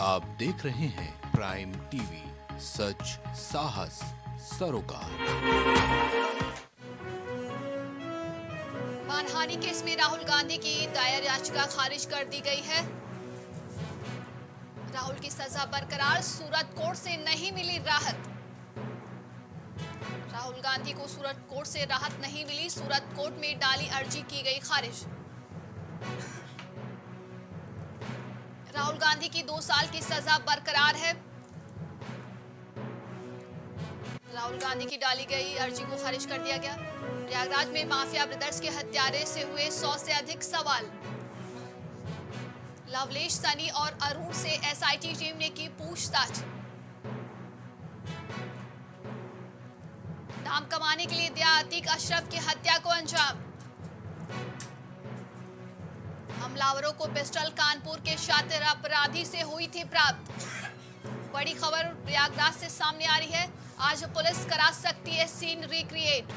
आप देख रहे हैं प्राइम टीवी, सच साहस सरोकार। मानहानि केस में राहुल गांधी की दायर याचिका खारिज कर दी गई है। राहुल की सजा बरकरार, सूरत कोर्ट से नहीं मिली राहत। राहुल गांधी को सूरत कोर्ट से राहत नहीं मिली, सूरत कोर्ट में डाली अर्जी की गई खारिज। राहुल गांधी की 2 साल की सजा बरकरार है। राहुल गांधी की डाली गई अर्जी को खारिज कर दिया गया। प्रयागराज में माफिया ब्रदर्स के हत्यारे से हुए 100 से अधिक सवाल। लवलेश, सनी और अरुण से एसआईटी टीम ने की पूछताछ। नाम कमाने के लिए दिया अतीक अशरफ की हत्या को अंजाम। हमलावरों को पिस्टल कानपुर के शातिर अपराधी से हुई थी प्राप्त। बड़ी खबर प्रयागराज से सामने आ रही है। आज पुलिस करा सकती है सीन रिक्रिएट।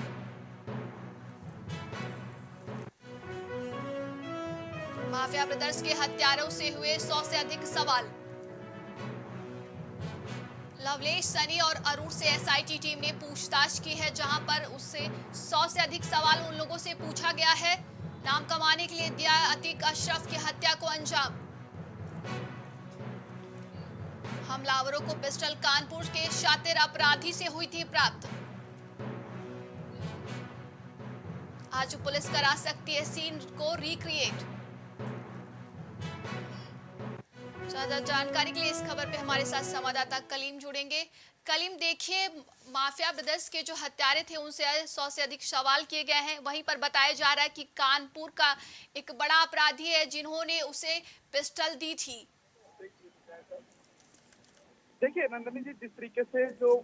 माफिया ब्रदर्स के हत्यारों से हुए 100 से अधिक सवाल। लवलेश, सनी और अरुण से एसआईटी टीम ने पूछताछ की है, जहां पर उससे 100 से अधिक सवाल उन लोगों से पूछा गया है। नाम कमाने के लिए दिया अतीक अशरफ की हत्या को अंजाम। हमलावरों को पिस्टल कानपुर के शातिर अपराधी से हुई थी प्राप्त। आज पुलिस करा सकती है सीन को रिक्रिएट। ज्यादा जानकारी के लिए इस खबर पे हमारे साथ संवाददाता कलीम जुड़ेंगे। कलीम, देखिए, माफिया ब्रदर्स के जो हत्यारे थे उनसे 100 से अधिक सवाल किए गए हैं। वहीं पर बताया जा रहा है कि कानपुर का एक बड़ा अपराधी है जिन्होंने उसे पिस्टल दी थी। देखिए नंदनी जी, जिस तरीके से जो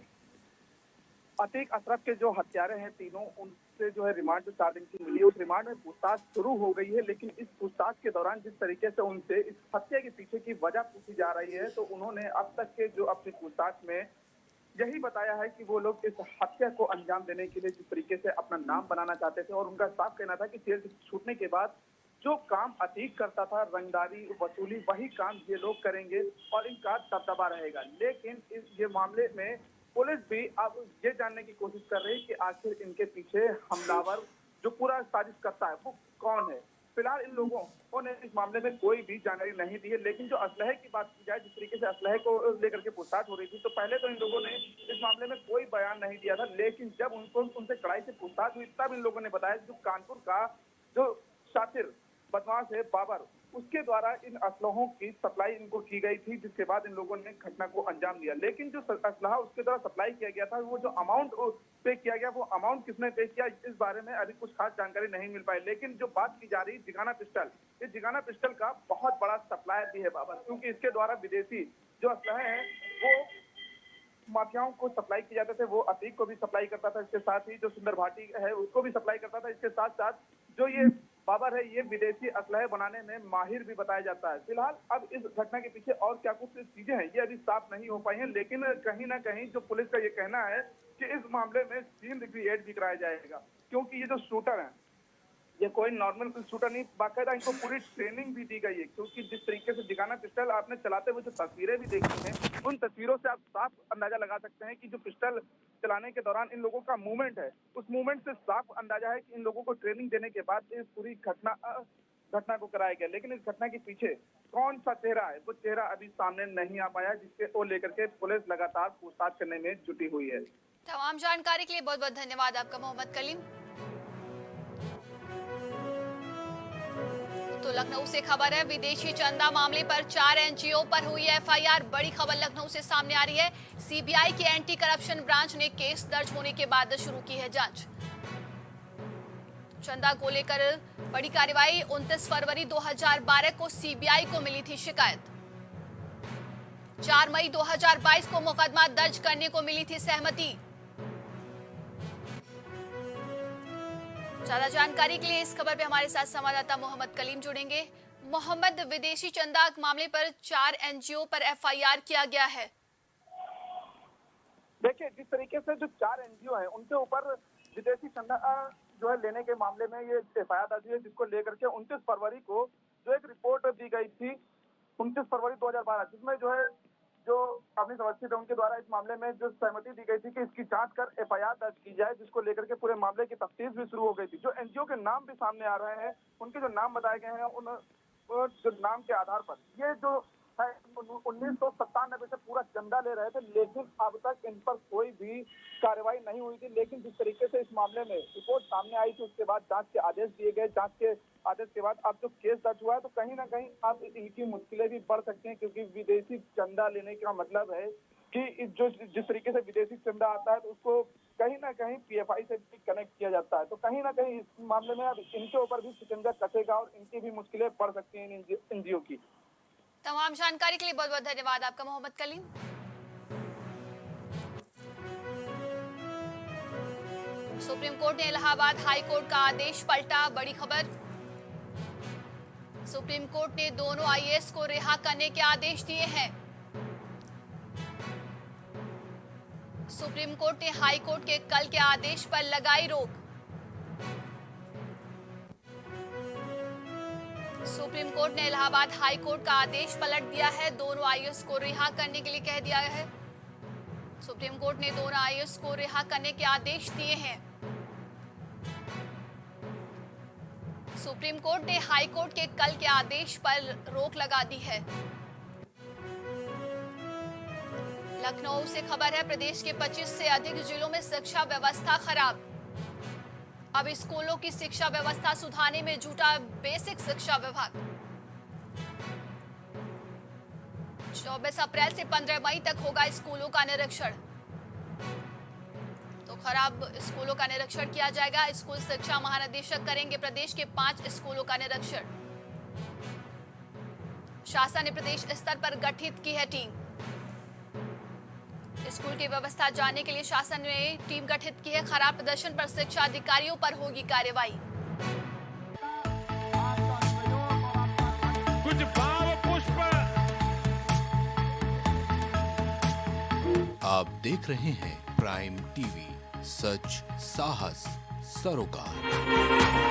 अतीक अशरफ के जो हत्यारे हैं तीनों, उनसे जो है रिमांड 4 दिन की मिली है। उस रिमांड में पूछताछ शुरू हो गई है, लेकिन इस पूछताछ के दौरान जिस तरीके से उनसे इस हत्या के पीछे की वजह पूछी जा रही है, तो उन्होंने अब तक के जो अपनी पूछताछ में यही बताया है कि वो लोग इस हत्या को अंजाम देने के लिए जिस तरीके से अपना नाम बनाना चाहते थे, और उनका साफ कहना था कि जेल से छूटने के बाद जो काम अतीक करता था, रंगदारी वसूली, वही काम ये लोग करेंगे और इनका दबदबा रहेगा। लेकिन ये मामले में पुलिस भी अब ये जानने की कोशिश कर रही है कि आखिर इनके पीछे हमलावर जो पूरा साजिश करता है वो कौन है। फिलहाल इन लोगों ने इस मामले में कोई भी जानकारी नहीं दी है, लेकिन जो असलहे की बात की जाए, जिस तरीके से असलहे को लेकर के पूछताछ हो रही थी, तो पहले तो इन लोगों ने इस मामले में कोई बयान नहीं दिया था। लेकिन जब उनसे कड़ाई से पूछताछ हुई, तब इन लोगों ने बताया जो कानपुर का जो शातिर बदमाश है बाबर, उसके द्वारा इन असलहों की सप्लाई इनको की गई थी, जिसके बाद इन लोगों ने घटना को अंजाम दिया। लेकिन जो असलहा उसके द्वारा सप्लाई किया गया था, वो जो अमाउंट पे किया गया, वो अमाउंट किसने पे किया, इस बारे में अभी कुछ खास जानकारी नहीं मिल पाई। लेकिन जो बात की जा रही जिगाना पिस्टल, इस जिगाना पिस्टल का बहुत बड़ा सप्लायर भी है बाबर, क्योंकि इसके द्वारा विदेशी जो असलहे हैं वो माफियाओं को सप्लाई किए जाते थे। वो अतीक को भी सप्लाई करता था, इसके साथ ही जो सुंदर भाटी है उसको भी सप्लाई करता था। इसके साथ साथ जो ये बाबर है, ये विदेशी असलहे बनाने में माहिर भी बताया जाता है। फिलहाल अब इस घटना के पीछे और क्या कुछ चीजें हैं, ये अभी साफ नहीं हो पाई हैं, लेकिन कहीं ना कहीं जो पुलिस का ये कहना है कि इस मामले में सीन रिक्रिएट भी कराया जाएगा, क्योंकि ये जो शूटर है ये कोई नॉर्मल शूटर नहीं, बाकायदा इनको पूरी ट्रेनिंग भी दी गई है। क्योंकि जिस तरीके से जिगाना पिस्टल आपने चलाते हुए जो तस्वीरें भी देखी हैं, उन तस्वीरों से आप साफ अंदाजा लगा सकते हैं कि जो पिस्टल चलाने के दौरान इन लोगों का मूवमेंट है, उस मूवमेंट से साफ अंदाजा है कि इन लोगों को ट्रेनिंग देने के बाद इस पूरी घटना को कराया गया। लेकिन इस घटना के पीछे कौन सा चेहरा है, वो चेहरा अभी सामने नहीं आ पाया, जिसके को लेकर के पुलिस लगातार पूछताछ करने में जुटी हुई है। तमाम जानकारी के लिए बहुत बहुत धन्यवाद आपका मोहम्मद कलीम। तो लखनऊ से खबर है, विदेशी चंदा मामले पर 4 एनजीओ पर हुई एफआईआर। बड़ी खबर लखनऊ से सामने आ रही है। सीबीआई की एंटी करप्शन ब्रांच ने केस दर्ज होने के बाद शुरू की है जांच। चंदा को लेकर बड़ी कार्रवाई। 29 फरवरी 2012 को सीबीआई को मिली थी शिकायत। 4 मई 2022 को मुकदमा दर्ज करने को मिली थी सहमति। ज्यादा जानकारी के लिए इस खबर पे हमारे साथ संवाददाता मोहम्मद कलीम जुड़ेंगे। मोहम्मद, विदेशी चंदा मामले पर 4 एनजीओ पर एफआईआर किया गया है। देखिए, जिस तरीके से जो 4 एनजीओ हैं उनके ऊपर विदेशी चंदा जो है लेने के मामले में ये एफआईआर दर्ज हुई है, जिसको लेकर के 29 फरवरी को जो एक रिपोर्ट दी गई थी 29 फरवरी 2012, जिसमें जो अवनीश अवस्थी थे उनके द्वारा इस मामले में जो सहमति दी गई थी कि इसकी जांच कर एफआईआर दर्ज की जाए, जिसको लेकर के पूरे मामले की तफ्तीश भी शुरू हो गई थी। जो एनजीओ के नाम भी सामने आ रहे हैं, उनके जो नाम बताए गए हैं, उन जो नाम के आधार पर ये जो है 1997 से पूरा चंदा ले रहे थे, लेकिन अब तक इन पर कोई भी कार्रवाई नहीं हुई थी। लेकिन जिस तरीके से इस मामले में रिपोर्ट सामने आई थी, उसके बाद जांच के आदेश दिए गए। जांच के आदेश के बाद अब जो केस दर्ज हुआ है, तो कहीं ना कहीं अब इनकी मुश्किलें भी बढ़ सकती हैं, क्योंकि विदेशी चंदा लेने का मतलब है कि जो जिस तरीके से विदेशी चंदा आता है, तो उसको कहीं ना कहीं पीएफआई से भी कनेक्ट किया जाता है। तो कहीं ना कहीं इस मामले में अब इनके ऊपर भी शिकंजा कसेगा और इनकी भी मुश्किलें बढ़ सकती हैं इन एनजीओ की। तमाम जानकारी के लिए बहुत बहुत धन्यवाद आपका मोहम्मद कलीम। सुप्रीम कोर्ट ने इलाहाबाद हाई कोर्ट का आदेश पलटा, बड़ी खबर। सुप्रीम कोर्ट ने दोनों आईएएस को रिहा करने के आदेश दिए हैं। सुप्रीम कोर्ट ने हाई कोर्ट के कल के आदेश पर लगाई रोक। सुप्रीम कोर्ट ने इलाहाबाद हाई कोर्ट का आदेश पलट दिया है, दोनों आईएएस को रिहा करने के लिए कह दिया है। सुप्रीम कोर्ट ने दोनों आईएएस को रिहा करने के आदेश दिए हैं। सुप्रीम कोर्ट ने हाई कोर्ट के कल के आदेश पर रोक लगा दी है। लखनऊ से खबर है, प्रदेश के 25 से अधिक जिलों में शिक्षा व्यवस्था खराब। अब स्कूलों की शिक्षा व्यवस्था सुधारने में जुटा बेसिक शिक्षा विभाग। 24 अप्रैल से 15 मई तक होगा स्कूलों का निरीक्षण। तो खराब स्कूलों का निरीक्षण किया जाएगा। स्कूल शिक्षा महानिदेशक करेंगे प्रदेश के 5 स्कूलों का निरीक्षण। शासन ने प्रदेश स्तर पर गठित की है टीम। स्कूल की व्यवस्था जानने के लिए शासन ने टीम गठित की है। खराब प्रदर्शन पर शिक्षा अधिकारियों पर होगी कार्रवाई। कुछ भाव पुष्प। आप देख रहे हैं प्राइम टीवी, सच साहस सरोकार।